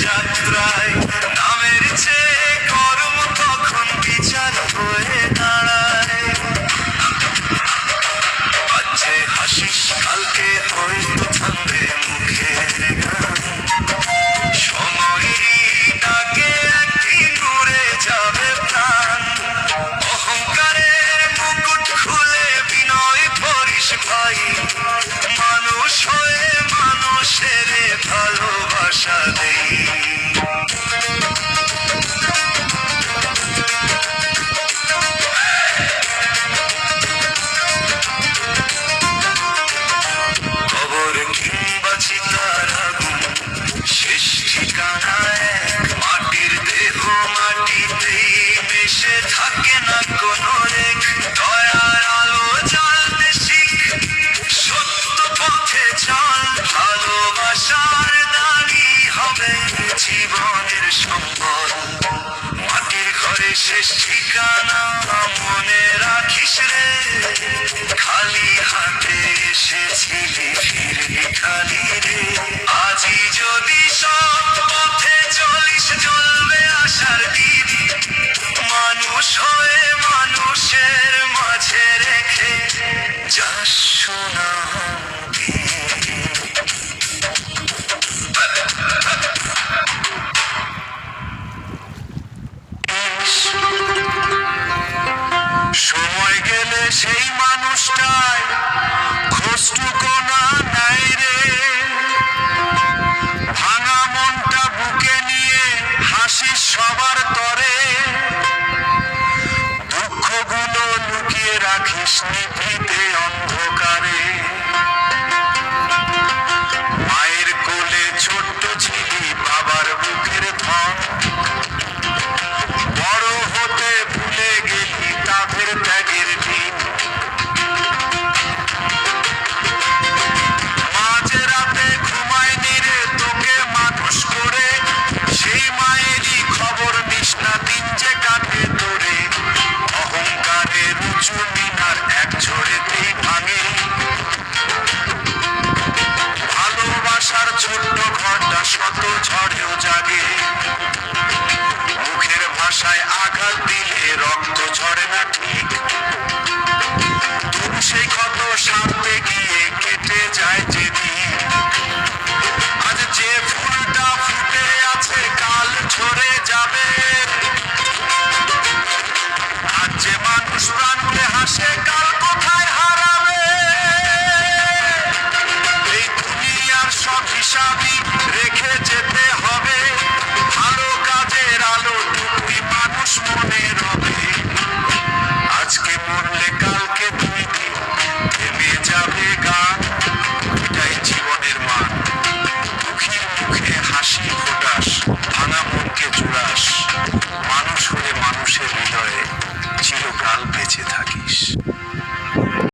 যাত্রায় নামের চেয়ে কর্ম কখন বিচার হয়ে দাঁড়ায়। আজ যে হাসিস কালকে হয়তো থামবে মুখের গান, সময়ই ডাকে একদিন উড়ে যাবে প্রাণ। অহংকারের মুকুট খুলে বিনয় করিস ভাই, মানুষ হয়ে মানুষের ভালোবাসা দেই। খবর কিংবা চিতার আগুন শেষ ঠিকানা এক, মাটির দেহ মাটিতেই মিশে থাকে না কোনো রেখ। দয়ার আলো জ্বালতে শিখ, সত্য পথে চল, ভালোবাসার দানি হবে জীবনের সম্বল। মাটির ঘরে শেষ ঠিকানা মনে রাখিস রে, খালি হাতে এসেছিলি ফিরে খালি রে। আজই যদি সব পথে চলিস জ্বলবে আশার দ্বীপ, মানুষ হয়ে মানুষের মাঝে রেখে যাস সোনা। সময় গেলে সেই মানুষটাই খোঁজটুকু না নাই রে, ভাঙা মনটা বুকে নিয়ে হাসিস সবার তরে, দুঃখগুলো লুকিয়ে রাখিস নি।